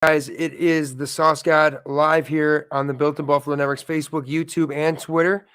Guys, it is the Sauce God live here on the Built in Buffalo Network's Facebook, YouTube, and Twitter.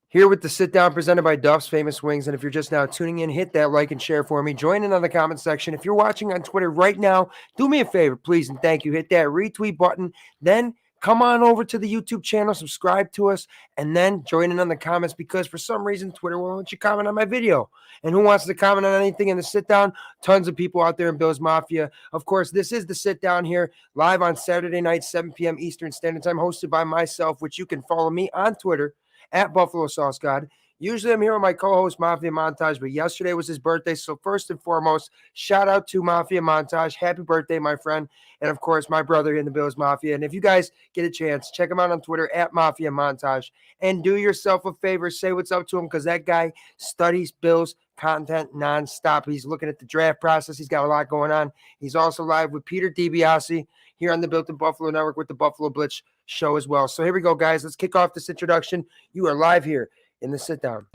Here with the sit down presented by Duff's Famous Wings. And if you're just now tuning in, hit that like and share for me. Join in on the comment section. If you're watching on Twitter right now, do me a favor, please, and thank you. Hit that retweet button. Then come on over to the YouTube channel, subscribe to us, and then join in on the comments because for some reason Twitter won't let you comment on my video. And who wants to comment on anything in the sit down? Tons of people out there in Bills Mafia. Of course, this is the sit down here live on Saturday night, 7 p.m. Eastern Standard Time, hosted by myself, which you can follow me on Twitter at Buffalo Sauce God. Usually I'm here with my co-host Mafia Montage, but yesterday was his birthday. So first and foremost, shout out to Mafia Montage. Happy birthday, my friend. And of course, my brother in the Bills Mafia. And if you guys get a chance, check him out on Twitter at Mafia Montage. And do yourself a favor, say what's up to him because that guy studies Bills content nonstop. He's looking at the draft process. He's got a lot going on. He's also live with Peter DiBiase here on the Built in Buffalo Network with the Buffalo Blitz show as well. So here we go, guys. Let's kick off this introduction. You are live here in the sit down.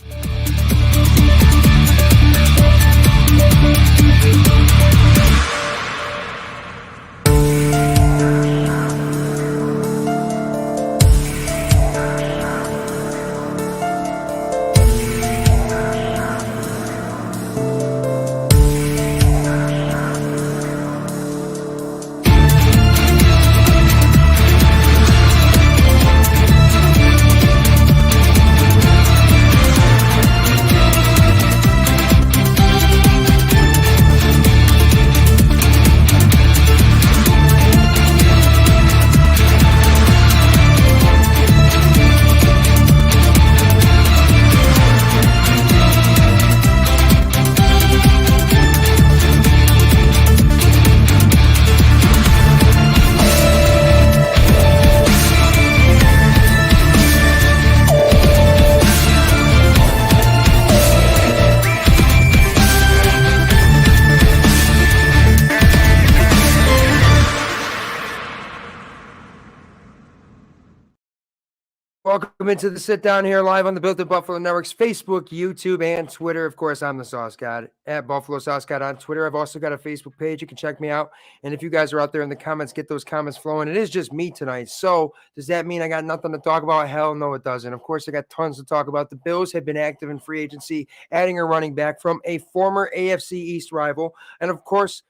Welcome into the sit down here live on the Built in Buffalo Network's Facebook, YouTube, and Twitter. Of course, I'm the Sauce God at Buffalo Sauce God on Twitter. I've also got a Facebook page. You can check me out. And if you guys are out there in the comments, get those comments flowing. It is just me tonight. So does that mean I got nothing to talk about? Hell no, it doesn't. Of course, I got tons to talk about. The Bills have been active in free agency, adding a running back from a former AFC East rival. And of course,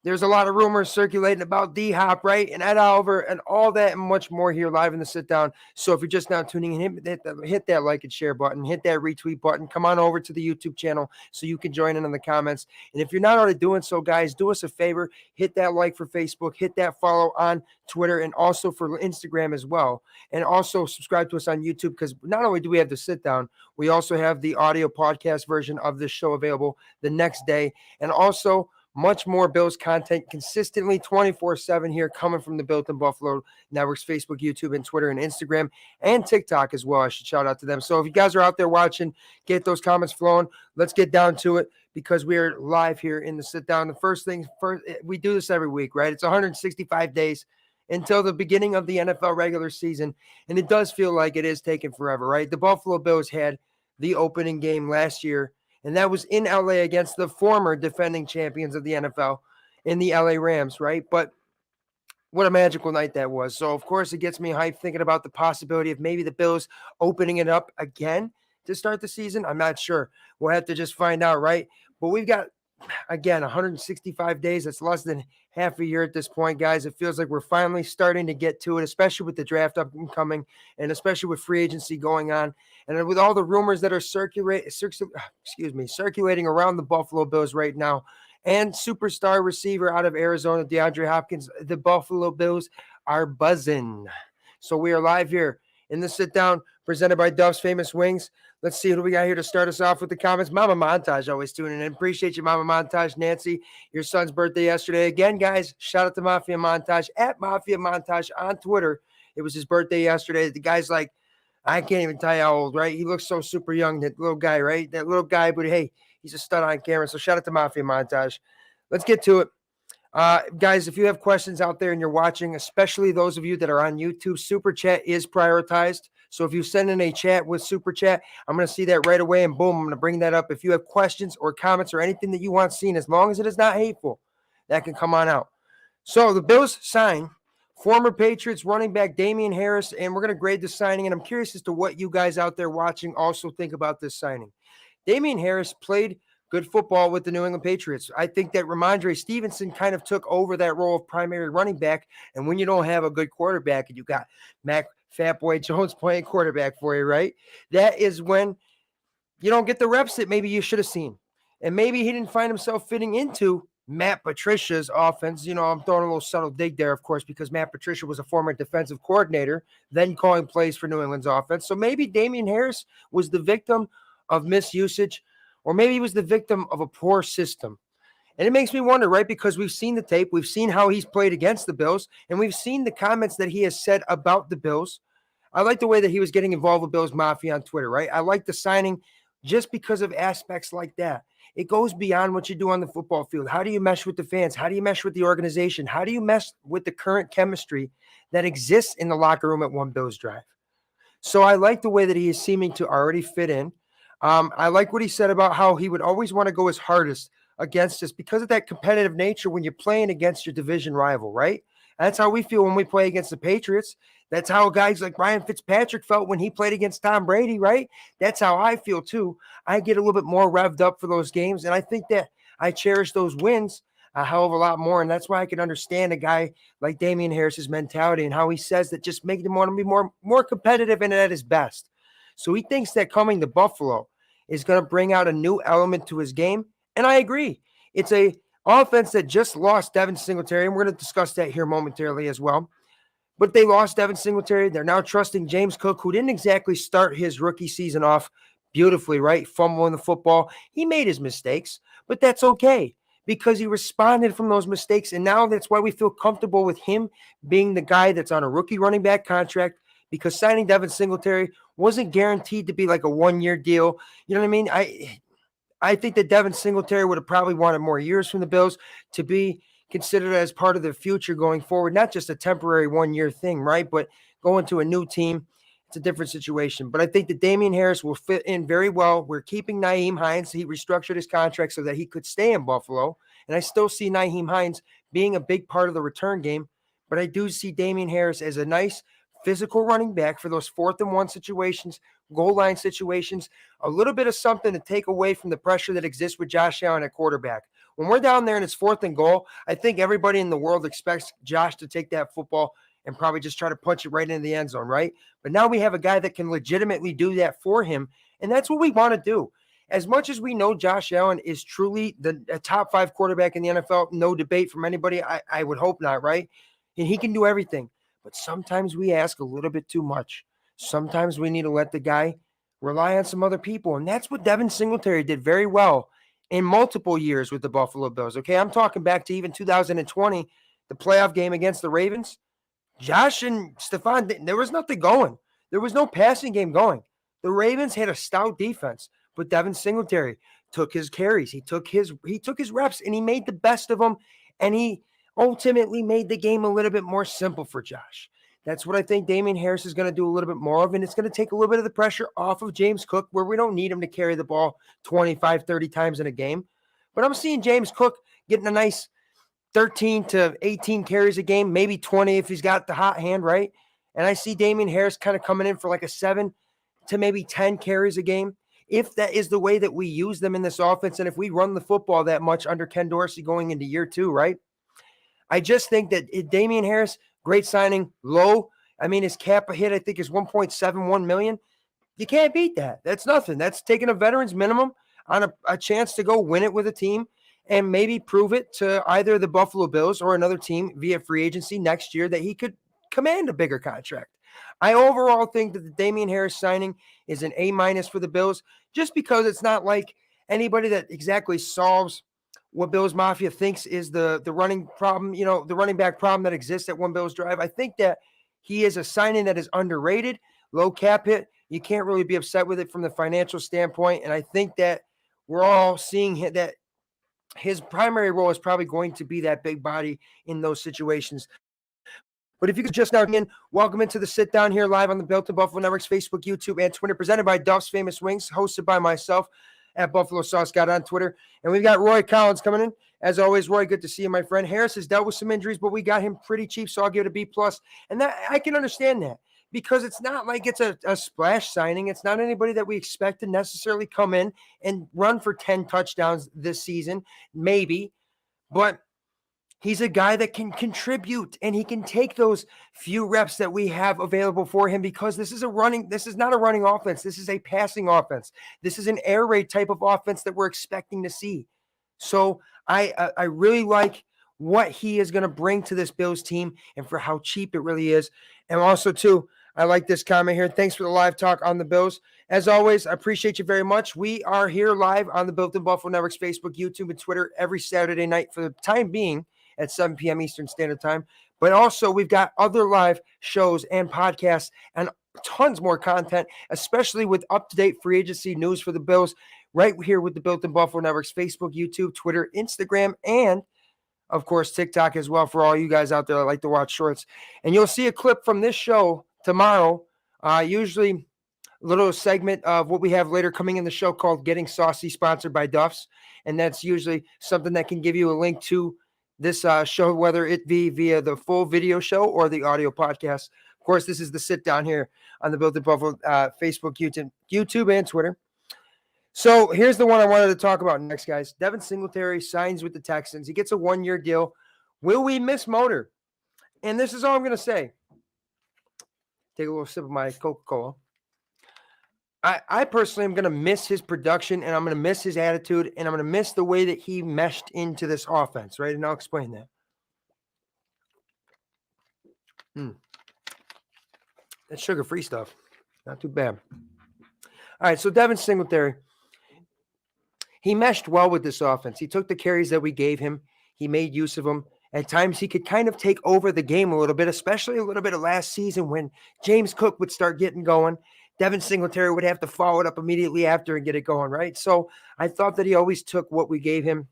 there's a lot of rumors circulating about DHop, right? And Ed Oliver and all that and much more here live in the sit down. So if you're just now tuning in, hit that like and share button, hit that retweet button. Come on over to the YouTube channel so you can join in on the comments. And if you're not already doing so, guys, do us a favor. Hit that like for Facebook, hit that follow on Twitter, and also for Instagram as well. And also subscribe to us on YouTube because not only do we have the sit down, we also have the audio podcast version of this show available the next day. And also much more Bills content consistently 24/7 here coming from the Built in Buffalo Network's Facebook, YouTube, and Twitter, and Instagram, and TikTok as well. I should shout out to them. So if you guys are out there watching, get those comments flowing. Let's get down to it because we are live here in the sit down. The first thing first, we do this every week, right? It's 165 days until the beginning of the NFL regular season, and it does feel like it is taking forever, right? The Buffalo Bills had the opening game last year, and that was in LA against the former defending champions of the NFL in the LA Rams, right? But what a magical night that was. So, of course, it gets me hyped thinking about the possibility of maybe the Bills opening it up again to start the season. I'm not sure. We'll have to just find out, right? But we've got, again, 165 days. That's less than half a year at this point, guys. It feels like we're finally starting to get to it, especially with the draft upcoming and especially with free agency going on. And with all the rumors that are circulating around the Buffalo Bills right now, and superstar receiver out of Arizona, DeAndre Hopkins, the Buffalo Bills are buzzing. So we are live here in the sit down presented by Duff's Famous Wings. Let's see who we got here to start us off with the comments. Mama Montage always tuning in. Appreciate you, Mama Montage. Nancy, your son's birthday yesterday. Again, guys, shout out to Mafia Montage at Mafia Montage on Twitter. It was his birthday yesterday. The guy's like, I can't even tell you how old, right? He looks so super young, that little guy, right? That little guy, but hey, he's a stud on camera. So shout out to Mafia Montage. Let's get to it. Guys, if you have questions out there and you're watching, especially those of you that are on YouTube, Super Chat is prioritized. So if you send in a chat with Super Chat, I'm going to see that right away, and boom, I'm going to bring that up. If you have questions or comments or anything that you want seen, as long as it is not hateful, that can come on out. So the Bills sign former Patriots running back Damien Harris, and we're going to grade the signing. And I'm curious as to what you guys out there watching also think about this signing. Damien Harris played good football with the New England Patriots. I think that Ramondre Stevenson kind of took over that role of primary running back. And when you don't have a good quarterback and you got Mac Fatboy Jones playing quarterback for you, right? That is when you don't get the reps that maybe you should have seen. And maybe he didn't find himself fitting into Matt Patricia's offense. I'm throwing a little subtle dig there, of course, because Matt Patricia was a former defensive coordinator, then calling plays for New England's offense. So maybe Damien Harris was the victim of misusage, or maybe he was the victim of a poor system. And it makes me wonder, right? Because we've seen the tape, we've seen how he's played against the Bills, and we've seen the comments that he has said about the Bills. I like the way that he was getting involved with Bills Mafia on Twitter, right? I like the signing just because of aspects like that. It goes beyond what you do on the football field. How do you mesh with the fans? How do you mesh with the organization? How do you mesh with the current chemistry that exists in the locker room at One Bills Drive? So I like the way that he is seeming to already fit in. I like what he said about how he would always want to go his hardest against us because of that competitive nature when you're playing against your division rival, right? That's how we feel when we play against the Patriots. That's how guys like Ryan Fitzpatrick felt when he played against Tom Brady, right? That's how I feel too. I get a little bit more revved up for those games, and I think that I cherish those wins a hell of a lot more, and that's why I can understand a guy like Damien Harris's mentality and how he says that just making him want to be more competitive and at his best. So he thinks that coming to Buffalo is going to bring out a new element to his game, and I agree. It's a offense that just lost Devin Singletary, and we're going to discuss that here momentarily as well. But they lost Devin Singletary. They're now trusting James Cook, who didn't exactly start his rookie season off beautifully, right? Fumbling the football. He made his mistakes, but that's okay because he responded from those mistakes. And now that's why we feel comfortable with him being the guy that's on a rookie running back contract, because signing Devin Singletary wasn't guaranteed to be like a one-year deal. You know what I mean? I think that Devin Singletary would have probably wanted more years from the Bills to be considered as part of the future going forward, not just a temporary one-year thing, right? But going to a new team, it's a different situation. But I think that Damien Harris will fit in very well. We're keeping Nyheim Hines. He restructured his contract so that he could stay in Buffalo. And I still see Nyheim Hines being a big part of the return game. But I do see Damien Harris as a nice physical running back for those 4th-and-1 situations, goal line situations, a little bit of something to take away from the pressure that exists with Josh Allen at quarterback. When we're down there and it's 4th and goal, I think everybody in the world expects Josh to take that football and probably just try to punch it right into the end zone, right? But now we have a guy that can legitimately do that for him, and that's what we want to do. As much as we know Josh Allen is truly a top 5 quarterback in the NFL, no debate from anybody, I would hope not, right? And he can do everything. But sometimes we ask a little bit too much. Sometimes we need to let the guy rely on some other people, and that's what Devin Singletary did very well in multiple years with the Buffalo Bills. Okay, I'm talking back to even 2020, the playoff game against the Ravens. Josh and Stephon, there was nothing going. There was no passing game going. The Ravens had a stout defense, but Devin Singletary took his carries. He took his reps, and he made the best of them, and he ultimately made the game a little bit more simple for Josh. That's what I think Damien Harris is going to do a little bit more of, and it's going to take a little bit of the pressure off of James Cook, where we don't need him to carry the ball 25, 30 times in a game. But I'm seeing James Cook getting a nice 13 to 18 carries a game, maybe 20 if he's got the hot hand, right? And I see Damien Harris kind of coming in for like a 7 to maybe 10 carries a game. If that is the way that we use them in this offense, and if we run the football that much under Ken Dorsey going into year 2, right? I just think that Damien Harris, great signing, low. I mean, his cap hit, I think, is $1.71 million. You can't beat that. That's nothing. That's taking a veteran's minimum on a chance to go win it with a team and maybe prove it to either the Buffalo Bills or another team via free agency next year that he could command a bigger contract. I overall think that the Damien Harris signing is an A- for the Bills, just because it's not like anybody that exactly solves what Bills Mafia thinks is the running problem, the running back problem that exists at One Bills Drive. I think that he is a signing that is underrated, low cap hit. You can't really be upset with it from the financial standpoint. And I think that we're all seeing that his primary role is probably going to be that big body in those situations. But if you could just now in, welcome into the sit down here live on the Built in Buffalo Network's Facebook, YouTube, and Twitter, presented by Duff's Famous Wings, hosted by myself. at Buffalo Sauce God on Twitter. And we've got Roy Collins coming in. As always, Roy, good to see you, my friend. Harris has dealt with some injuries, but we got him pretty cheap, so I'll give it a B+. And that I can understand that because it's not like it's a splash signing. It's not anybody that we expect to necessarily come in and run for 10 touchdowns this season, maybe. But he's a guy that can contribute, and he can take those few reps that we have available for him because this is not a running offense. This is a passing offense. This is an air raid type of offense that we're expecting to see. So I really like what he is going to bring to this Bills team and for how cheap it really is. And also, too, I like this comment here. Thanks for the live talk on the Bills. As always, I appreciate you very much. We are here live on the Built in Buffalo Network's Facebook, YouTube, and Twitter every Saturday night for the time being at 7 p.m. Eastern Standard Time. But also, we've got other live shows and podcasts and tons more content, especially with up-to-date free agency news for the Bills right here with the Built in Buffalo Network's Facebook, YouTube, Twitter, Instagram, and, of course, TikTok as well for all you guys out there that like to watch shorts. And you'll see a clip from this show tomorrow, usually a little segment of what we have later coming in the show called Getting Saucy, sponsored by Duff's. And that's usually something that can give you a link to this show, whether it be via the full video show or the audio podcast. Of course, this is the sit down here on the Built in Buffalo Facebook, YouTube, and Twitter. So here's the one I wanted to talk about next, guys. Devin Singletary signs with the Texans. He gets a 1-year deal. Will we miss Motor? And this is all I'm going to say. Take a little sip of my Coca-Cola. I personally am going to miss his production, and I'm going to miss his attitude, and I'm going to miss the way that he meshed into this offense, right? And I'll explain that. That's sugar-free stuff. Not too bad. All right, so Devin Singletary, he meshed well with this offense. He took the carries that we gave him. He made use of them. At times, he could kind of take over the game a little bit, especially a little bit of last season when James Cook would start getting going. Devin Singletary would have to follow it up immediately after and get it going, right? So I thought that he always took what we gave him.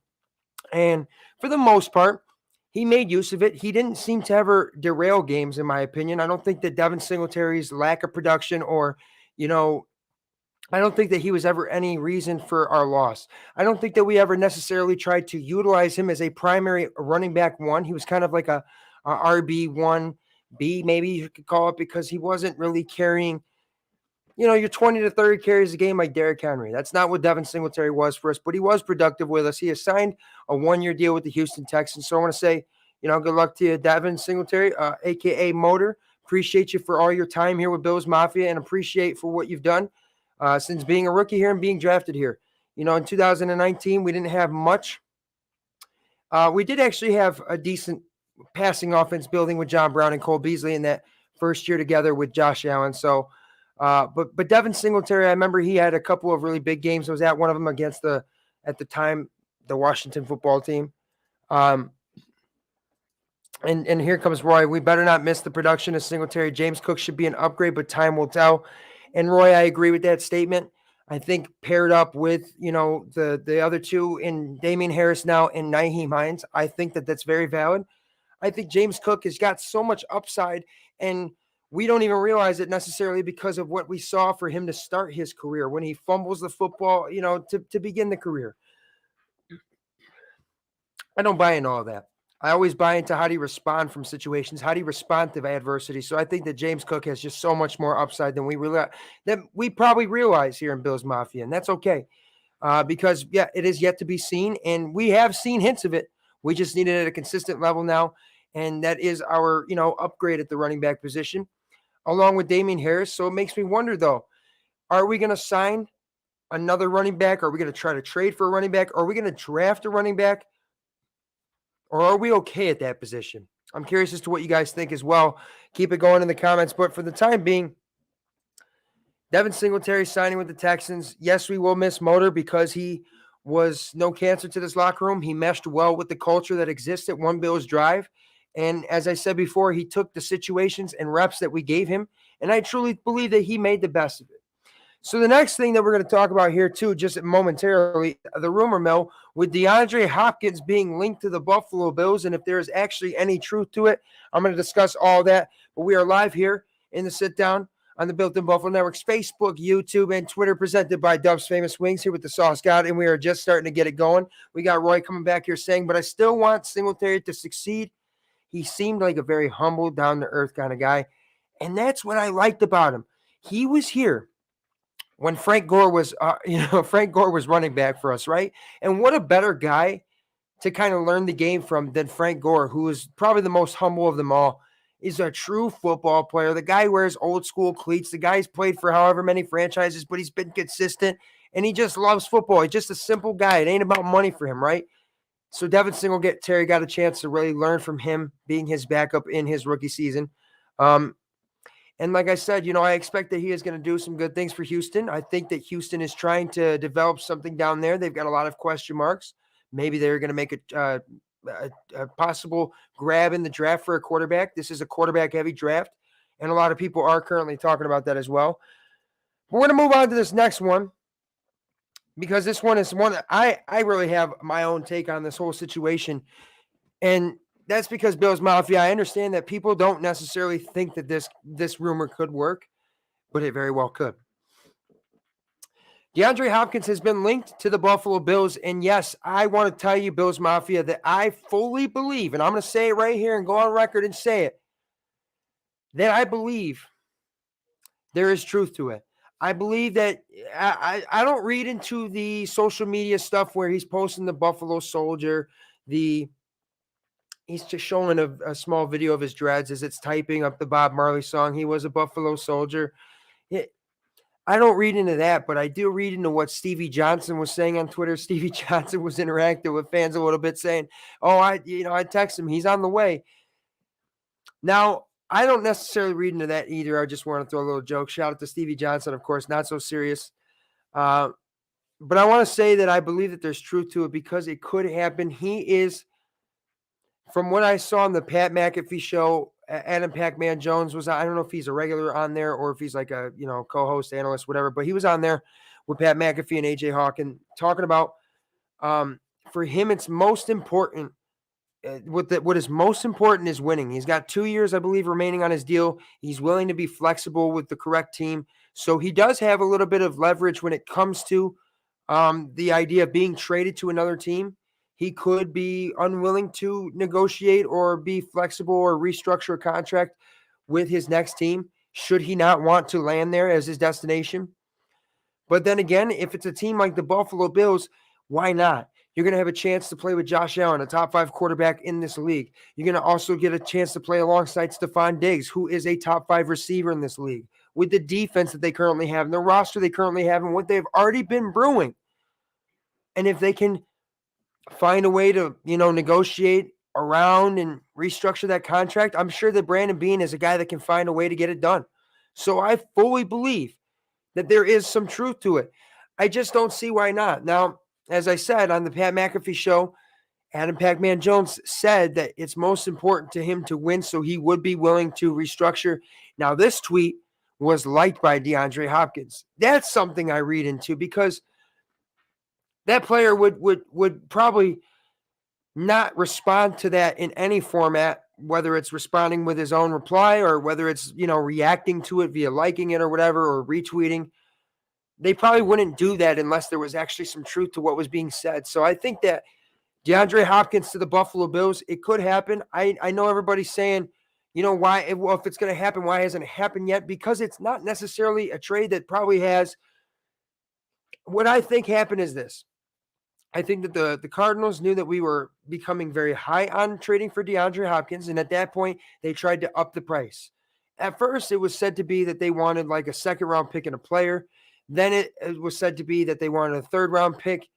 And for the most part, he made use of it. He didn't seem to ever derail games, in my opinion. I don't think that Devin Singletary's lack of production or, I don't think that he was ever any reason for our loss. I don't think that we ever necessarily tried to utilize him as a primary running back one. He was kind of like a RB1B, maybe you could call it, because he wasn't really carrying, your 20 to 30 carries a game like Derrick Henry. That's not what Devin Singletary was for us, but he was productive with us. He has signed a 1-year deal with the Houston Texans. So I want to say, good luck to you, Devin Singletary, a.k.a. Motor. Appreciate you for all your time here with Bills Mafia and appreciate for what you've done since being a rookie here and being drafted here. In 2019, we didn't have much. We did actually have a decent passing offense building with John Brown and Cole Beasley in that first year together with Josh Allen. So, but Devin Singletary, I remember he had a couple of really big games. I was at one of them against at the time, the Washington football team. And here comes Roy. We better not miss the production of Singletary. James Cook should be an upgrade, but time will tell. And Roy, I agree with that statement. I think paired up with, the other two in Damien Harris now and Nyheim Hines, I think that that's very valid. I think James Cook has got so much upside, and we don't even realize it necessarily because of what we saw for him to start his career when he fumbles the football, to begin the career. I don't buy into all that. I always buy into how do you respond from situations, how do you respond to adversity. So I think that James Cook has just so much more upside than we probably realize here in Bills Mafia, and that's okay because it is yet to be seen, and we have seen hints of it. We just need it at a consistent level now, and that is our upgrade at the running back position, along with Damien Harris. So it makes me wonder though, are we going to sign another running back? Are we going to try to trade for a running back? Are we going to draft a running back? Or are we okay at that position? I'm curious as to what you guys think as well. Keep it going in the comments. But for the time being, Devin Singletary signing with the Texans. Yes, we will miss Motor because he was no cancer to this locker room. He meshed well with the culture that exists at One Bills Drive. And as I said before, he took the situations and reps that we gave him. And I truly believe that he made the best of it. So the next thing that we're going to talk about here too, just momentarily, the rumor mill with DeAndre Hopkins being linked to the Buffalo Bills. And if there is actually any truth to it, I'm going to discuss all that. But we are live here in the sit down on the Built in Buffalo Network's Facebook, YouTube, and Twitter, presented by Dub's Famous Wings here with the Sauce God, and we are just starting to get it going. We got Roy coming back here saying, but I still want Singletary to succeed. He seemed like a very humble, down-to-earth kind of guy, and that's what I liked about him. He was here when Frank Gore was, Frank Gore was running back for us, right? And what a better guy to kind of learn the game from than Frank Gore, who is probably the most humble of them all. Is a true football player. The guy wears old school cleats. The guy's played for however many franchises, but he's been consistent, and he just loves football. He's just a simple guy. It ain't about money for him, right? So Devin Singletary got a chance to really learn from him, being his backup in his rookie season. And like I said, I expect that he is going to do some good things for Houston. I think that Houston is trying to develop something down there. They've got a lot of question marks. Maybe they're going to make a possible grab in the draft for a quarterback. This is a quarterback-heavy draft, and a lot of people are currently talking about that as well. But we're going to move on to this next one, because this one is one that I really have my own take on this whole situation, and that's because Bills Mafia, I understand that people don't necessarily think that this rumor could work, but it very well could. DeAndre Hopkins has been linked to the Buffalo Bills, and yes, I want to tell you, Bills Mafia, that I fully believe, and I'm going to say it right here and go on record and say it, that I believe there is truth to it. I believe that I don't read into the social media stuff where he's posting the Buffalo Soldier, he's just showing a small video of his dreads as it's typing up the Bob Marley song, He Was a Buffalo Soldier. I don't read into that, but I do read into what Stevie Johnson was saying on Twitter. Stevie Johnson was interacting with fans a little bit, saying, I text him, he's on the way. Now, I don't necessarily read into that either. I just want to throw a little joke. Shout out to Stevie Johnson, of course, not so serious. But I want to say that I believe that there's truth to it, because it could happen. He is, from what I saw on the Pat McAfee show, Adam Pac-Man Jones was, I don't know if he's a regular on there or if he's like a, co-host, analyst, whatever, but he was on there with Pat McAfee and AJ Hawk and talking about, for him, it's most important. What is most important is winning. He's got 2 years, I believe, remaining on his deal. He's willing to be flexible with the correct team. So he does have a little bit of leverage when it comes to the idea of being traded to another team. He could be unwilling to negotiate or be flexible or restructure a contract with his next team, should he not want to land there as his destination. But then again, if it's a team like the Buffalo Bills, why not? You're going to have a chance to play with Josh Allen, a top 5 quarterback in this league. You're going to also get a chance to play alongside Stephon Diggs, who is a top 5 receiver in this league, with the defense that they currently have and the roster they currently have and what they've already been brewing. And if they can find a way to, negotiate around and restructure that contract, I'm sure that Brandon Beane is a guy that can find a way to get it done. So I fully believe that there is some truth to it. I just don't see why not. Now, as I said on the Pat McAfee show, Adam Pac-Man Jones said that it's most important to him to win, so he would be willing to restructure. Now, this tweet was liked by DeAndre Hopkins. That's something I read into, because that player would probably not respond to that in any format, whether it's responding with his own reply or whether it's, reacting to it via liking it or whatever, or retweeting. They probably wouldn't do that unless there was actually some truth to what was being said. So I think that DeAndre Hopkins to the Buffalo Bills, it could happen. I know everybody's saying, why? Well, if it's going to happen, why hasn't it happened yet? Because it's not necessarily a trade that probably has. What I think happened is this. I think that the Cardinals knew that we were becoming very high on trading for DeAndre Hopkins, and at that point, they tried to up the price. At first, it was said to be that they wanted like a second-round pick and a player. Then it was said to be that they wanted a third-round pick.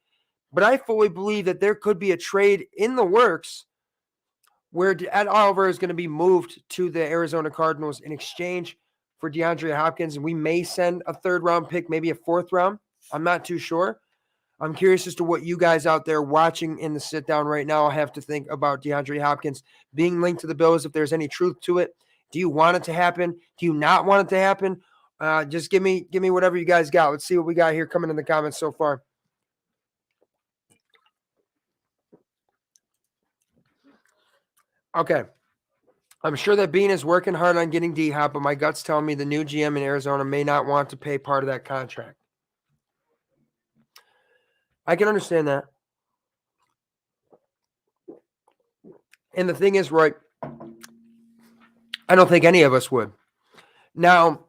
But I fully believe that there could be a trade in the works where Ed Oliver is going to be moved to the Arizona Cardinals in exchange for DeAndre Hopkins, and we may send a third-round pick, maybe a fourth round. I'm not too sure. I'm curious as to what you guys out there watching in the sit-down right now have to think about DeAndre Hopkins being linked to the Bills, if there's any truth to it. Do you want it to happen? Do you not want it to happen? Just give me whatever you guys got. Let's see what we got here coming in the comments so far. Okay. I'm sure that Bean is working hard on getting DHop, but my gut's telling me the new GM in Arizona may not want to pay part of that contract. I can understand that. And the thing is, Roy, I don't think any of us would. Now,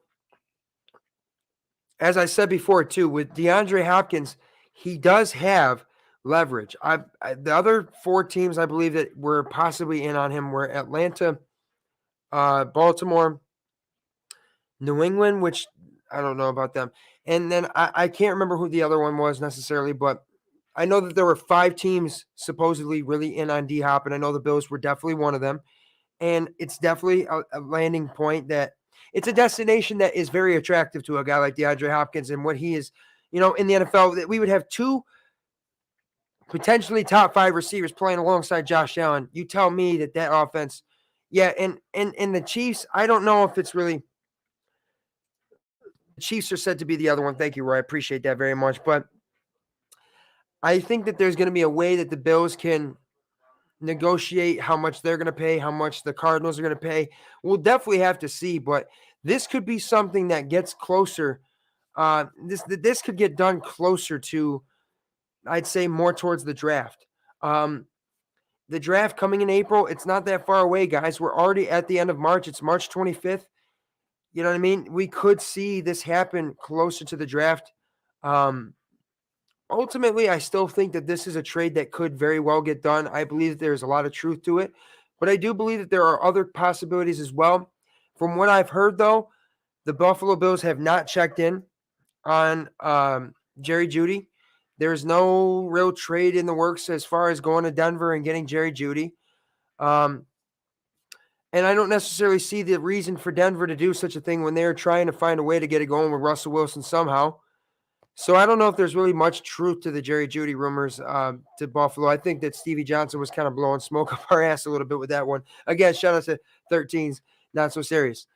as I said before, too, with DeAndre Hopkins, he does have leverage. The other 4 teams I believe that were possibly in on him were Atlanta, Baltimore, New England, which I don't know about them. And then I can't remember who the other one was necessarily, but I know that there were 5 teams supposedly really in on DHop, and I know the Bills were definitely one of them. And it's definitely a landing point that it's a destination that is very attractive to a guy like DeAndre Hopkins and what he is, in the NFL. That we would have 2 potentially top 5 receivers playing alongside Josh Allen. You tell me that offense, yeah, and the Chiefs, I don't know if it's really – the Chiefs are said to be the other one. Thank you, Roy. I appreciate that very much. But I think that there's going to be a way that the Bills can negotiate how much they're going to pay, how much the Cardinals are going to pay. We'll definitely have to see, but this could be something that gets closer. This could get done closer to, I'd say, more towards the draft. The draft coming in April, it's not that far away, guys. We're already at the end of March. It's March 25th. You know what I mean? We could see this happen closer to the draft. Ultimately, I still think that this is a trade that could very well get done. I believe that there's a lot of truth to it, but I do believe that there are other possibilities as well. From what I've heard, though, the Buffalo Bills have not checked in on Jerry Jeudy. There's no real trade in the works as far as going to Denver and getting Jerry Jeudy. And I don't necessarily see the reason for Denver to do such a thing when they're trying to find a way to get it going with Russell Wilson somehow. So I don't know if there's really much truth to the Jerry Jeudy rumors to Buffalo. I think that Stevie Johnson was kind of blowing smoke up our ass a little bit with that one. Again, shout out to 13's Not So Serious.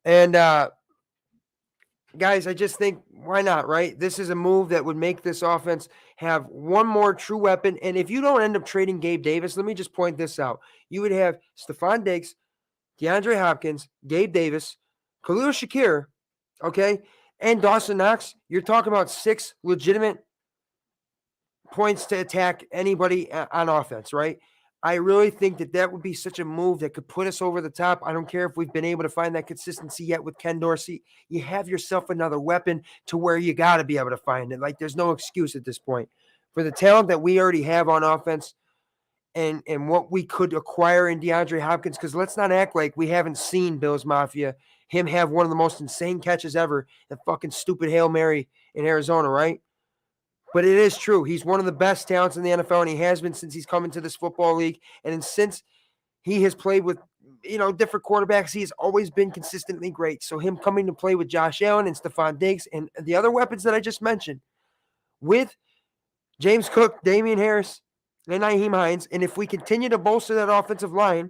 And guys, I just think, why not, right? This is a move that would make this offense have one more true weapon. And if you don't end up trading Gabe Davis, let me just point this out. You would have Stephon Diggs, DeAndre Hopkins, Gabe Davis, Khalil Shakir, okay, and Dawson Knox. You're talking about 6 legitimate points to attack anybody on offense, right? I really think that would be such a move that could put us over the top. I don't care if we've been able to find that consistency yet with Ken Dorsey. You have yourself another weapon to where you got to be able to find it. Like, there's no excuse at this point. For the talent that we already have on offense and what we could acquire in DeAndre Hopkins, because let's not act like we haven't seen Bills Mafia, him have one of the most insane catches ever, that fucking stupid Hail Mary in Arizona, right? But it is true. He's one of the best talents in the NFL, and he has been since he's come into this football league. And since he has played with, different quarterbacks, he has always been consistently great. So him coming to play with Josh Allen and Stephon Diggs and the other weapons that I just mentioned, with James Cook, Damien Harris, and Nyheim Hines, and if we continue to bolster that offensive line,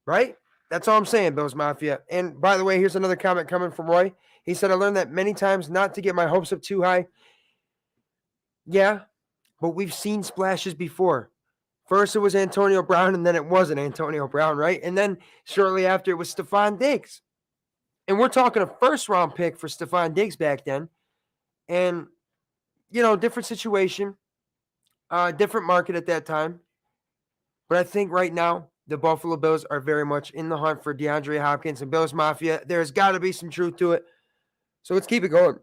right? That's all I'm saying, Bills Mafia. And by the way, here's another comment coming from Roy. He said, I learned that many times not to get my hopes up too high. Yeah, but we've seen splashes before. First, it was Antonio Brown, and then it wasn't Antonio Brown, right? And then shortly after, it was Stephon Diggs. And we're talking a first-round pick for Stephon Diggs back then. And, different situation, different market at that time. But I think right now, the Buffalo Bills are very much in the hunt for DeAndre Hopkins and Bills Mafia. There's got to be some truth to it. So let's keep it going.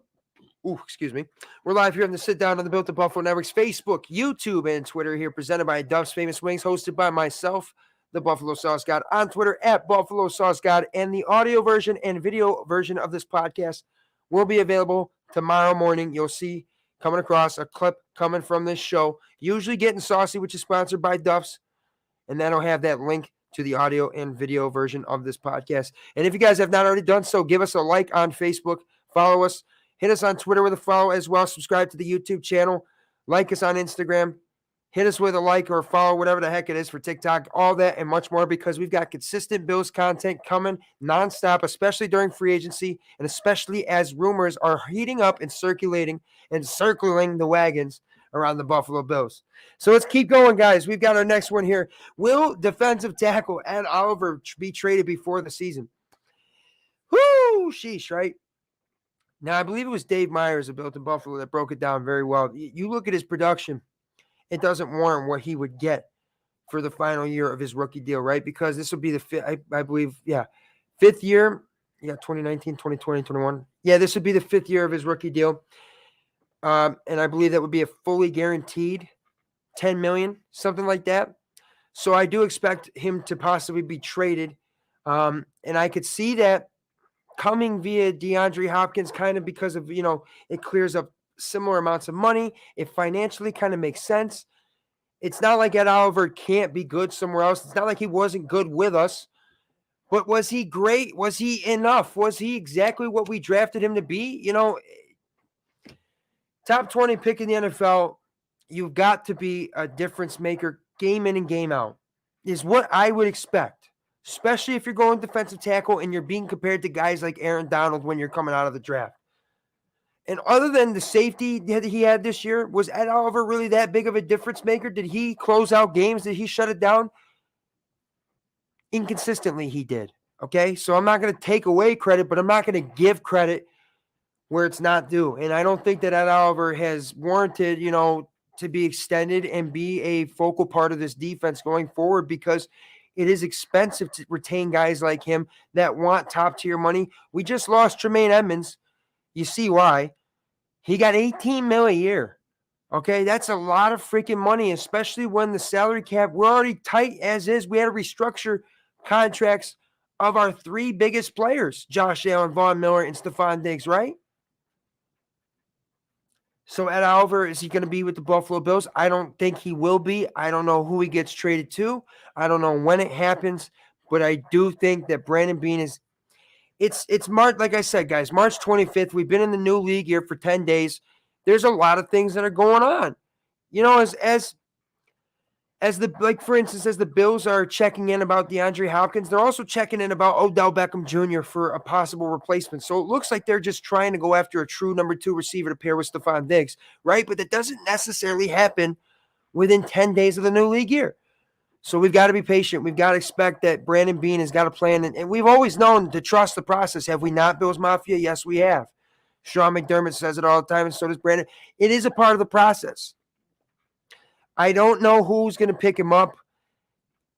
Ooh, excuse me. We're live here on the Sit Down on the Built to Buffalo Network's Facebook, YouTube, and Twitter here, presented by Duff's Famous Wings, hosted by myself, the Buffalo Sauce God, on Twitter at Buffalo Sauce God. And the audio version and video version of this podcast will be available tomorrow morning. You'll see coming across a clip coming from this show, usually Getting Saucy, which is sponsored by Duff's. And that'll have that link to the audio and video version of this podcast. And if you guys have not already done so, give us a like on Facebook, follow us, hit us on Twitter with a follow as well, subscribe to the YouTube channel, like us on Instagram, hit us with a like or a follow, whatever the heck it is for TikTok, all that and much more, because we've got consistent Bills content coming nonstop, especially during free agency and especially as rumors are heating up and circulating and circling the wagons around the Buffalo Bills. So let's keep going, guys. We've got our next one here. Will defensive tackle Ed Oliver be traded before the season? Whoo, sheesh, right? Now, I believe it was Dave Myers of Built in Buffalo that broke it down very well. You look at his production, it doesn't warrant what he would get for the final year of his rookie deal, right? Because this will be the fifth, I believe, fifth year. 2019, 2020, 21. Yeah, this would be the fifth year of his rookie deal. And I believe that would be a fully guaranteed $10 million, something like that. So I do expect him to possibly be traded. And I could see that coming via DeAndre Hopkins, kind of because of, it clears up similar amounts of money. It financially kind of makes sense. It's not like Ed Oliver can't be good somewhere else. It's not like he wasn't good with us. But was he great? Was he enough? Was he exactly what we drafted him to be? Top 20 pick in the NFL, you've got to be a difference maker game in and game out, is what I would expect, especially if you're going defensive tackle and you're being compared to guys like Aaron Donald when you're coming out of the draft. And other than the safety that he had this year, was Ed Oliver really that big of a difference maker? Did he close out games? Did he shut it down? Inconsistently, he did. Okay, so I'm not going to take away credit, but I'm not going to give credit where it's not due. And I don't think that Ed Oliver has warranted, to be extended and be a focal part of this defense going forward, because it is expensive to retain guys like him that want top tier money. We just lost Tremaine Edmonds. You see why. He got $18 million a year. Okay, that's a lot of freaking money, especially when the salary cap, we're already tight as is. We had to restructure contracts of our three biggest players, Josh Allen, Von Miller, and Stephon Diggs, right? So Ed Oliver, is he going to be with the Buffalo Bills? I don't think he will be. I don't know who he gets traded to. I don't know when it happens, but I do think that Brandon Beane is, it's March, like I said, guys, March 25th. We've been in the new league here for 10 days. There's a lot of things that are going on. As for instance, as the Bills are checking in about DeAndre Hopkins, they're also checking in about Odell Beckham Jr. for a possible replacement. So it looks like they're just trying to go after a true number 2 receiver to pair with Stephon Diggs, right? But that doesn't necessarily happen within 10 days of the new league year. So we've got to be patient. We've got to expect that Brandon Beane has got a plan. And we've always known to trust the process. Have we not, Bills Mafia? Yes, we have. Sean McDermott says it all the time, and so does Brandon. It is a part of the process. I don't know who's going to pick him up.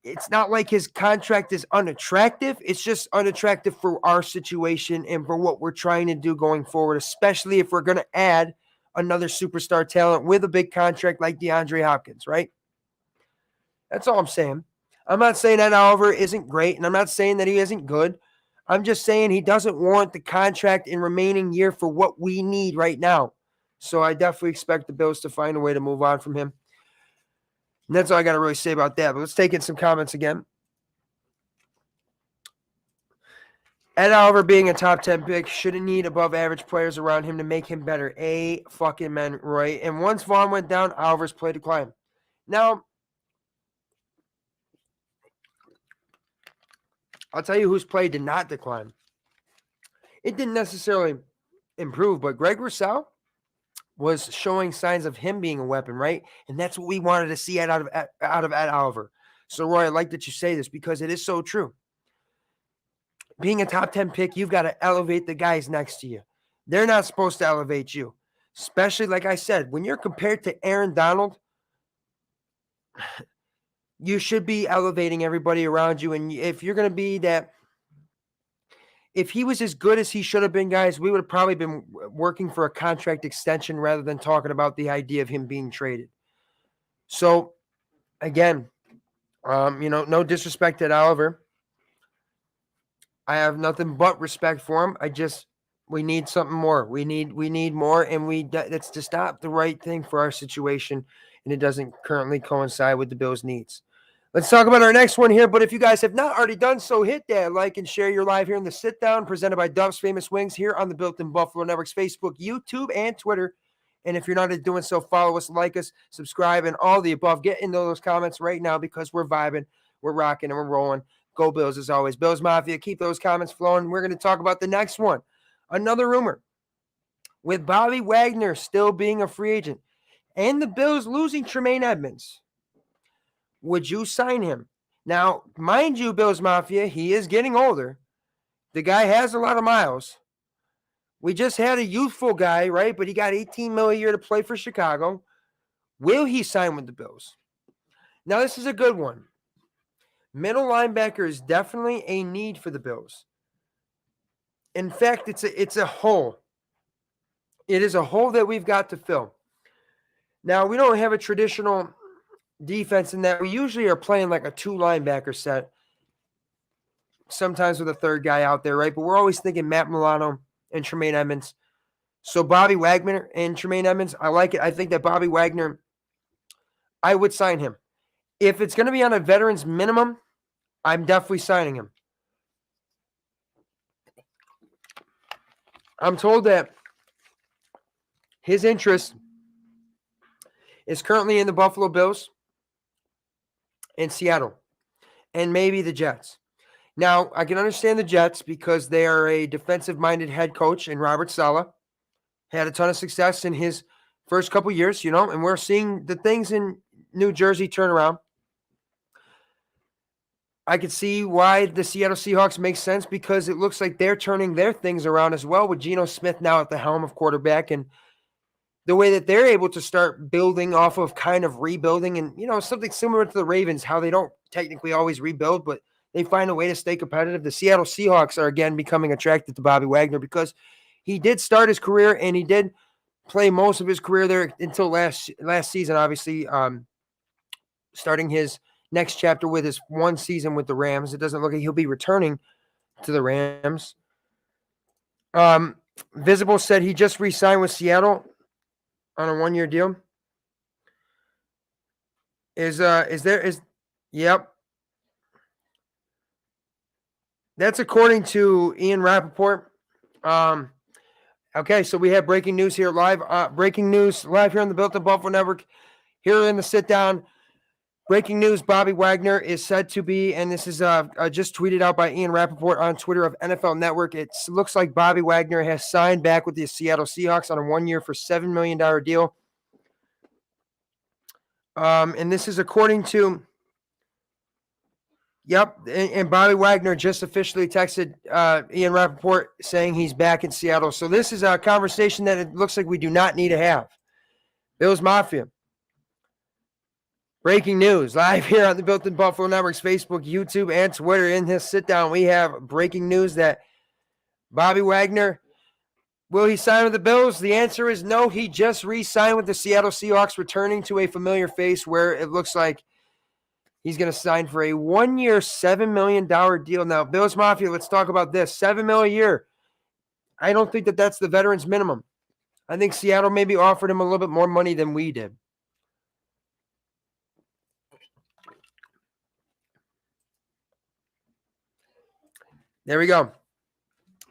It's not like his contract is unattractive. It's just unattractive for our situation and for what we're trying to do going forward, especially if we're going to add another superstar talent with a big contract like DeAndre Hopkins, right? That's all I'm saying. I'm not saying that Oliver isn't great, and I'm not saying that he isn't good. I'm just saying he doesn't warrant the contract in remaining year for what we need right now. So I definitely expect the Bills to find a way to move on from him. And that's all I got to really say about that. But let's take in some comments again. Ed Oliver being a top 10 pick shouldn't need above average players around him to make him better. Fucking man, Roy. And once Vaughn went down, Oliver's play declined. Now, I'll tell you whose play did not decline. It didn't necessarily improve, but Greg Rousseau was showing signs of him being a weapon, right? And that's what we wanted to see out of Ed Oliver. So, Roy, I like that you say this because it is so true. Being a top 10 pick, you've got to elevate the guys next to you. They're not supposed to elevate you. Especially, like I said, when you're compared to Aaron Donald, you should be elevating everybody around you. And if you're going to be that, if he was as good as he should have been, guys, we would have probably been working for a contract extension rather than talking about the idea of him being traded. So, again, no disrespect to Oliver. I have nothing but respect for him. We need something more. We need more, and that's just not the right thing for our situation, and it doesn't currently coincide with the Bills' needs. Let's talk about our next one here, but if you guys have not already done so, hit that like and share your live here in the sit down presented by Duff's Famous Wings here on the Built in Buffalo Network's Facebook, YouTube, and Twitter. And if you're not doing so, follow us, like us, subscribe, and all the above. Get into those comments right now because we're vibing, we're rocking, and we're rolling. Go Bills as always. Bills Mafia, keep those comments flowing. We're going to talk about the next one. Another rumor. With Bobby Wagner still being a free agent, and the Bills losing Tremaine Edmonds, would you sign him? Now, mind you, Bills Mafia, he is getting older. The guy has a lot of miles. We just had a youthful guy, right? But he got $18 million a year to play for Chicago. Will he sign with the Bills? Now, this is a good one. Middle linebacker is definitely a need for the Bills. In fact, it's a hole. It is a hole that we've got to fill. Now, we don't have a traditional defense in that we usually are playing like a 2 linebacker set, sometimes with a third guy out there, right? But we're always thinking Matt Milano and Tremaine Edmonds. So Bobby Wagner and Tremaine Edmonds, I like it. I think that Bobby Wagner, I would sign him. If it's going to be on a veterans minimum, I'm definitely signing him. I'm told that his interest is currently in the Buffalo Bills and Seattle and maybe the Jets. Now, I can understand the Jets because they are a defensive-minded head coach in Robert Saleh. Had a ton of success in his first couple years, and we're seeing the things in New Jersey turn around. I could see why the Seattle Seahawks make sense because it looks like they're turning their things around as well with Geno Smith now at the helm of quarterback and the way that they're able to start building off of kind of rebuilding and, something similar to the Ravens, how they don't technically always rebuild, but they find a way to stay competitive. The Seattle Seahawks are again becoming attracted to Bobby Wagner because he did start his career and he did play most of his career there until last season, obviously, starting his next chapter with his one season with the Rams. It doesn't look like he'll be returning to the Rams. Visible said he just re-signed with Seattle on a 1-year deal. Yep. That's according to Ian Rappaport. Okay, so we have breaking news here live. Breaking news live here on the Built in Buffalo Network. Here in the sit down. Breaking news, Bobby Wagner is said to be, and this is just tweeted out by Ian Rappaport on Twitter of NFL Network. It looks like Bobby Wagner has signed back with the Seattle Seahawks on a 1-year for $7 million deal. And this is according to, and Bobby Wagner just officially texted Ian Rappaport saying he's back in Seattle. So this is a conversation that it looks like we do not need to have. Bills Mafia. Breaking news, live here on the Built in Buffalo Network's Facebook, YouTube, and Twitter. In this sit-down, we have breaking news that Bobby Wagner, will he sign with the Bills? The answer is no. He just re-signed with the Seattle Seahawks, returning to a familiar face where it looks like he's going to sign for a 1-year, $7 million deal. Now, Bills Mafia, let's talk about this. $7 million a year. I don't think that that's the veterans minimum. I think Seattle maybe offered him a little bit more money than we did. There we go.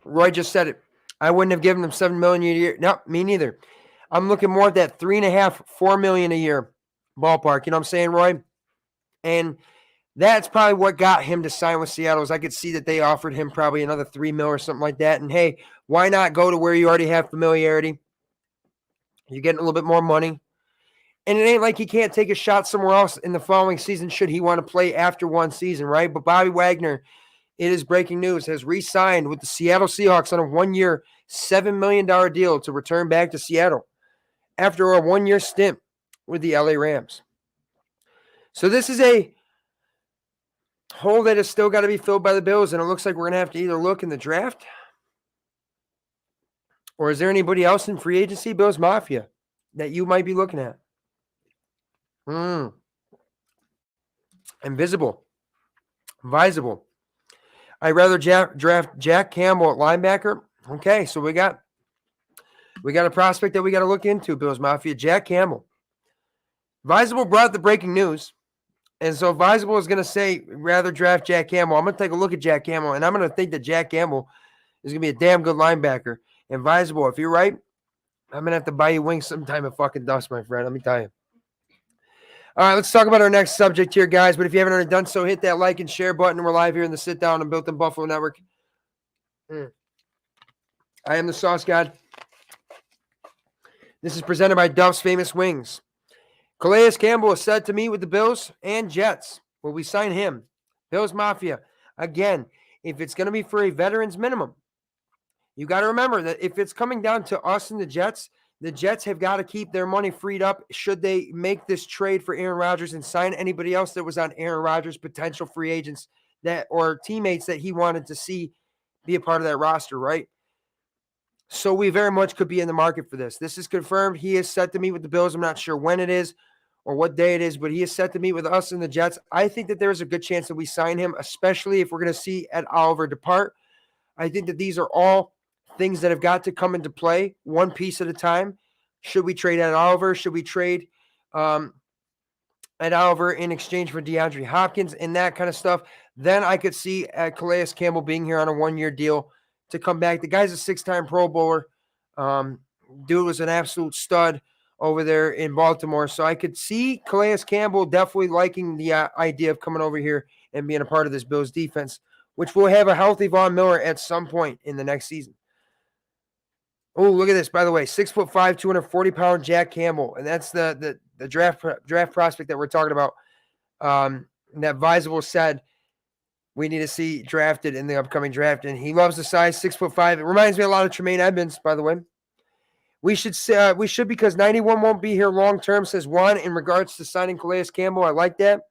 Roy just said it. I wouldn't have given him $7 million a year. No, me neither. I'm looking more at that $3.5, $4 million a year ballpark. You know what I'm saying, Roy? And that's probably what got him to sign with Seattle. Is I could see that they offered him probably another $3 million or something like that. And hey, why not go to where you already have familiarity? You're getting a little bit more money. And it ain't like he can't take a shot somewhere else in the following season should he want to play after one season, right? But Bobby Wagner, it is breaking news, has re-signed with the Seattle Seahawks on a 1-year, $7 million deal to return back to Seattle after a 1-year stint with the LA Rams. So this is a hole that has still got to be filled by the Bills, and it looks like we're going to have to either look in the draft, or is there anybody else in free agency, Bills Mafia, that you might be looking at? Invisible. Visible. I'd rather draft Jack Campbell at linebacker. Okay, so we got a prospect that we got to look into, Bills Mafia. Jack Campbell. Visible brought the breaking news. And so Visible is going to say, rather draft Jack Campbell. I'm going to take a look at Jack Campbell, and I'm going to think that Jack Campbell is going to be a damn good linebacker. And Visible, if you're right, I'm going to have to buy you wings sometime at fucking dust, my friend. Let me tell you. All right, let's talk about our next subject here, guys. But if you haven't already done so, hit that like and share button. We're live here in the Sit Down on Built in Buffalo Network. I am the Sauce God. This is presented by Duff's Famous Wings. Calais Campbell is set to meet with the Bills and Jets. Will we sign him? Bills Mafia. Again, if it's going to be for a veterans minimum, you got to remember that if it's coming down to us and the Jets have got to keep their money freed up should they make this trade for Aaron Rodgers and sign anybody else that was on Aaron Rodgers' potential free agents that or teammates that he wanted to see be a part of that roster, right? So we very much could be in the market for this. This is confirmed. He is set to meet with the Bills. I'm not sure when it is or what day it is, but he is set to meet with us and the Jets. I think that there is a good chance that we sign him, especially if we're going to see Ed Oliver depart. I think that these are all things that have got to come into play one piece at a time. Should we trade Ed Oliver? Should we trade Ed Oliver in exchange for DeAndre Hopkins and that kind of stuff? Then I could see Calais Campbell being here on a one-year deal to come back. The guy's a 6-time Pro Bowler. Dude was an absolute stud over there in Baltimore. So I could see Calais Campbell definitely liking the idea of coming over here and being a part of this Bills defense, which will have a healthy Von Miller at some point in the next season. Oh, look at this, by the way. 6'5", 240-pound Jack Campbell. And that's the draft prospect that we're talking about. That Visible said we need to see drafted in the upcoming draft. And he loves the size, 6'5". It reminds me a lot of Tremaine Edmonds, by the way. We should because 91 won't be here long term, says Juan, in regards to signing Calais Campbell. I like that.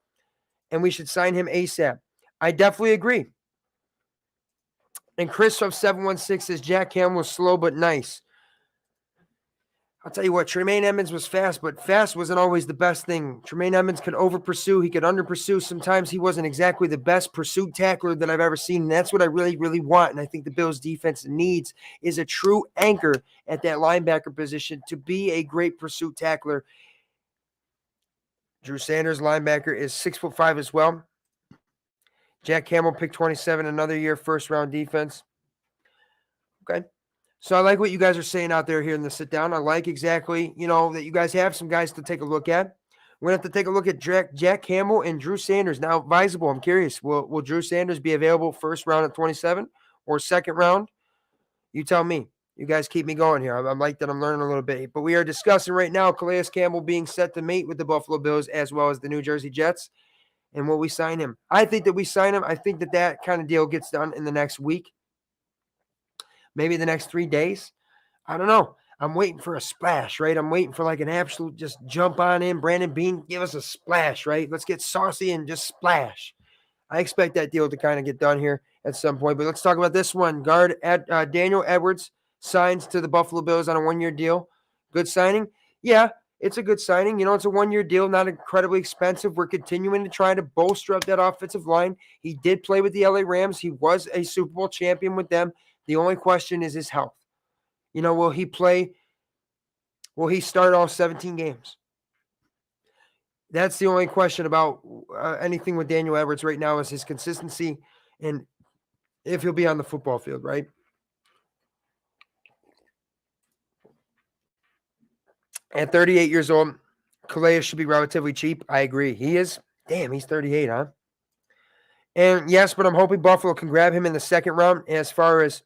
And we should sign him ASAP. I definitely agree. And Chris from 716 says Jack Campbell was slow but nice. I'll tell you what, Tremaine Edmonds was fast, but fast wasn't always the best thing. Tremaine Edmonds could over-pursue. He could under-pursue. Sometimes he wasn't exactly the best pursuit tackler that I've ever seen, and that's what I really, really want. And I think the Bills' defense needs is a true anchor at that linebacker position to be a great pursuit tackler. Drew Sanders, linebacker, is 6'5" as well. Jack Campbell, pick 27, another year, first-round defense. Okay. So I like what you guys are saying out there here in the sit-down. I like exactly, that you guys have some guys to take a look at. We're going to have to take a look at Jack Campbell and Drew Sanders. Now, Visible, I'm curious. Will Drew Sanders be available first round at 27 or second round? You tell me. You guys keep me going here. I'm like that I'm learning a little bit. But we are discussing right now Calais Campbell being set to meet with the Buffalo Bills as well as the New Jersey Jets. And will we sign him? I think that we sign him. I think that kind of deal gets done in the next week. Maybe the next 3 days. I don't know. I'm waiting for a splash, right? I'm waiting for like an absolute just jump on in. Brandon Bean, give us a splash, right? Let's get saucy and just splash. I expect that deal to kind of get done here at some point. But let's talk about this one. Guard Daniel Edwards signs to the Buffalo Bills on a one-year deal. Good signing? Yeah, it's a good signing. It's a one-year deal, not incredibly expensive. We're continuing to try to bolster up that offensive line. He did play with the LA Rams. He was a Super Bowl champion with them. The only question is his health. Will he play? Will he start all 17 games? That's the only question about anything with Daniel Edwards right now is his consistency and if he'll be on the football field, right? At 38 years old, Calais should be relatively cheap. I agree. He is. Damn, he's 38, huh? And yes, but I'm hoping Buffalo can grab him in the second round. As far as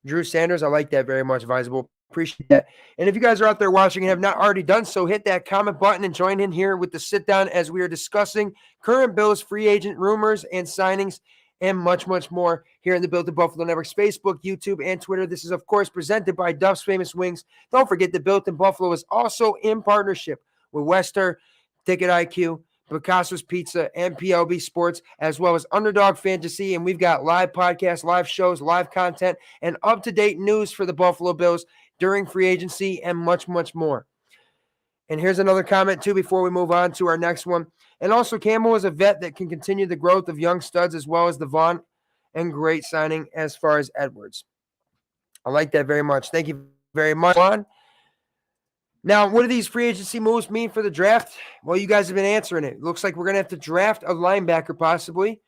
Drew Sanders, I like that very much, Visible. Appreciate that. And if you guys are out there watching and have not already done so, hit that comment button and join in here with the sit down as we are discussing current Bills free agent rumors and signings and much, much more here in the Built in Buffalo Network's Facebook, YouTube, and Twitter. This is, of course, presented by Duff's Famous Wings. Don't forget that Built in Buffalo is also in partnership with Wester, Ticket IQ, Picasso's Pizza, and PLB Sports, as well as Underdog Fantasy. And we've got live podcasts, live shows, live content, and up-to-date news for the Buffalo Bills during free agency and much, much more. And here's another comment, too, before we move on to our next one. And also, Campbell is a vet that can continue the growth of young studs as well as the Vaughn, and great signing as far as Edwards. I like that very much. Thank you very much, Juan. Now, what do these free agency moves mean for the draft? Well, you guys have been answering it. Looks like we're going to have to draft a linebacker possibly.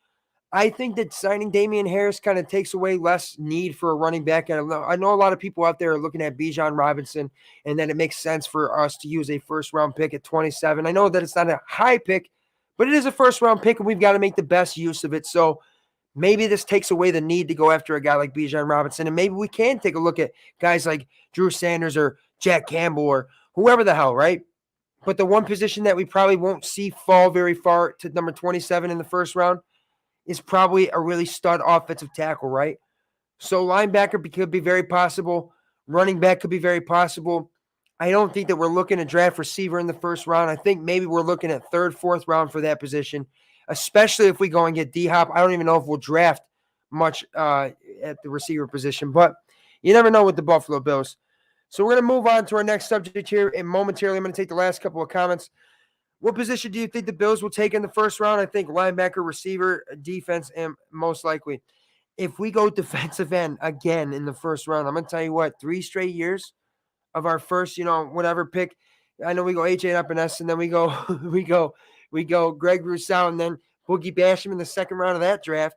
I think that signing Damien Harris kind of takes away less need for a running back. I know a lot of people out there are looking at Bijan Robinson and that it makes sense for us to use a first-round pick at 27. I know that it's not a high pick, but it is a first-round pick, and we've got to make the best use of it. So maybe this takes away the need to go after a guy like Bijan Robinson, and maybe we can take a look at guys like Drew Sanders or Jack Campbell or whoever the hell, right? But the one position that we probably won't see fall very far to number 27 in the first round is probably a really stud offensive tackle, right? So linebacker could be very possible. Running back could be very possible. I don't think that we're looking to draft receiver in the first round. I think maybe we're looking at third, fourth round for that position, especially if we go and get DHop. I don't even know if we'll draft much at the receiver position, but you never know with the Buffalo Bills. So we're going to move on to our next subject here, and momentarily I'm going to take the last couple of comments. What position do you think the Bills will take in the first round? I think linebacker, receiver, defense, and most likely. If we go defensive end again in the first round, I'm going to tell you what, 3 straight years of our first, whatever pick. I know we go AJ Epinesa, and then we go Greg Rousseau, and then Boogie Basham in the second round of that draft.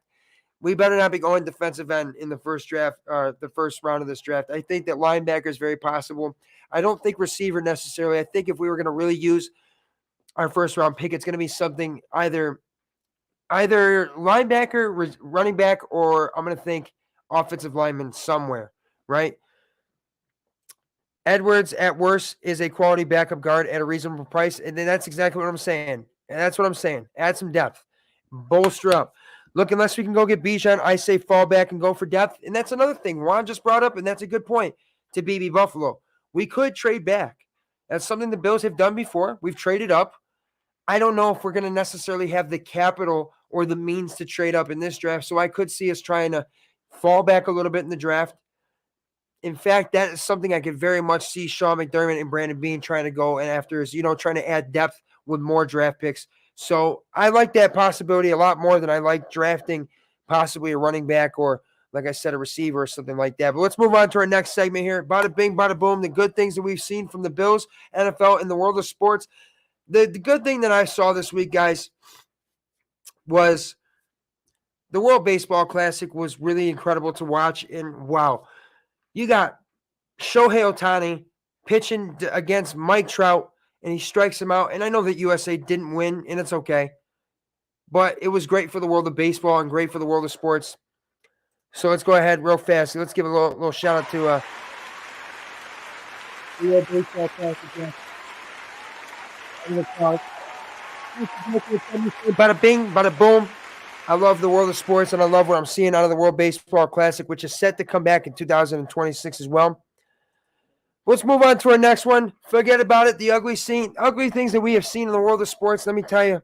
We better not be going defensive end in the first draft, the first round of this draft. I think that linebacker is very possible. I don't think receiver necessarily. I think if we were going to really use our first round pick, it's going to be something either linebacker, running back, or I'm going to think offensive lineman somewhere, right? Edwards, at worst, is a quality backup guard at a reasonable price, and then that's exactly what I'm saying. And that's what I'm saying. Add some depth. Bolster up. Look, unless we can go get Bijan, I say fall back and go for depth. And that's another thing Juan just brought up, and that's a good point to BB Buffalo. We could trade back. That's something the Bills have done before. We've traded up. I don't know if we're going to necessarily have the capital or the means to trade up in this draft, so I could see us trying to fall back a little bit in the draft. In fact, that is something I could very much see Sean McDermott and Brandon Beane trying to go and after is, trying to add depth with more draft picks. So I like that possibility a lot more than I like drafting possibly a running back or, like I said, a receiver or something like that. But let's move on to our next segment here. Bada bing, bada boom, the good things that we've seen from the Bills, NFL, and the world of sports. The good thing that I saw this week, guys, was the World Baseball Classic was really incredible to watch. And, wow, you got Shohei Ohtani pitching against Mike Trout, and he strikes him out. And I know that USA didn't win, and it's okay. But it was great for the world of baseball and great for the world of sports. So let's go ahead real fast. Let's give a little shout out to the World Baseball Classic. Bada bing, bada boom. I love the world of sports, and I love what I'm seeing out of the World Baseball Classic, which is set to come back in 2026 as well. Let's move on to our next one. Forget about it. The ugly things that we have seen in the world of sports. Let me tell you.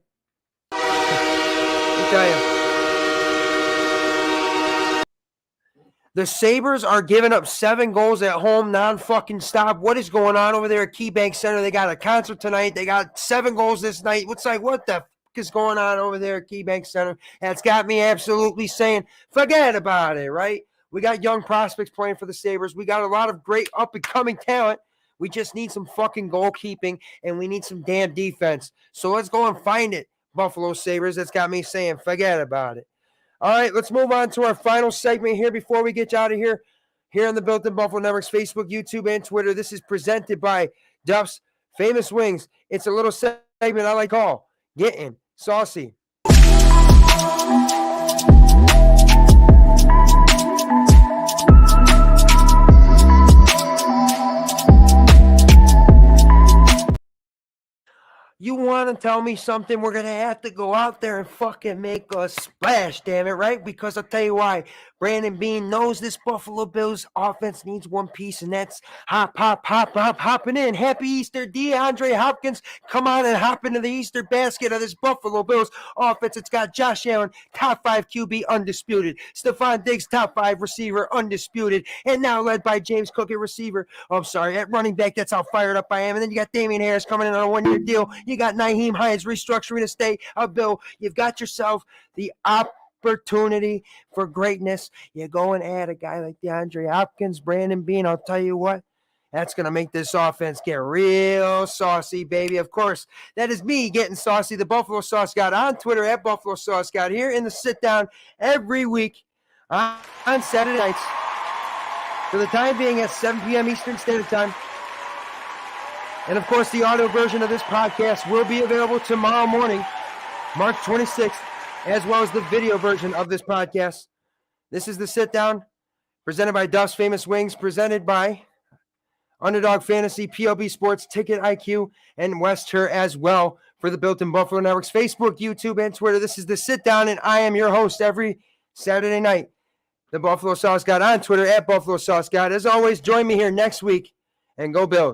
The Sabres are giving up 7 goals at home, non-fucking stop. What is going on over there at KeyBank Center? They got a concert tonight. They got 7 goals this night. What the fuck is going on over there at KeyBank Center? That's got me absolutely saying, forget about it, right? We got young prospects playing for the Sabres. We got a lot of great up-and-coming talent. We just need some fucking goalkeeping, and we need some damn defense. So let's go and find it, Buffalo Sabres. That's got me saying, forget about it. All right, let's move on to our final segment here before we get out of here on the Built in Buffalo Network's Facebook, YouTube, and Twitter. This is presented by Duff's Famous Wings. It's a little segment I like to call Getting Saucy. You want to tell me something? We're going to have to go out there and fucking make a splash, damn it, right? Because I'll tell you why. Brandon Beane knows this Buffalo Bills offense needs one piece, and that's hopping in. Happy Easter, DeAndre Hopkins. Come on and hop into the Easter basket of this Buffalo Bills offense. It's got Josh Allen, top 5 QB, undisputed. Stephon Diggs, top 5 receiver, undisputed. And now led by James Cook at receiver. Oh, I'm sorry, at running back, that's how fired up I am. And then you got Damien Harris coming in on a 1-year deal. You got Nyheim Hines restructuring the state of Bill. You've got yourself the opportunity for greatness. You go and add a guy like DeAndre Hopkins, Brandon Beane. I'll tell you what, that's going to make this offense get real saucy, baby. Of course, that is me getting saucy, the Buffalo Sauce God, on Twitter at Buffalo Sauce God, here in the sit down every week on Saturday nights. For the time being at 7 p.m. Eastern Standard Time. And, of course, the audio version of this podcast will be available tomorrow morning, March 26th, as well as the video version of this podcast. This is The Sit Down, presented by Duff's Famous Wings, presented by Underdog Fantasy, PLB Sports, Ticket IQ, and West Her as well for the Built in Buffalo Network's Facebook, YouTube, and Twitter. This is the Sit Down, and I am your host every Saturday night, the Buffalo Sauce God, on Twitter at Buffalo Sauce God. As always, join me here next week, and go Bills.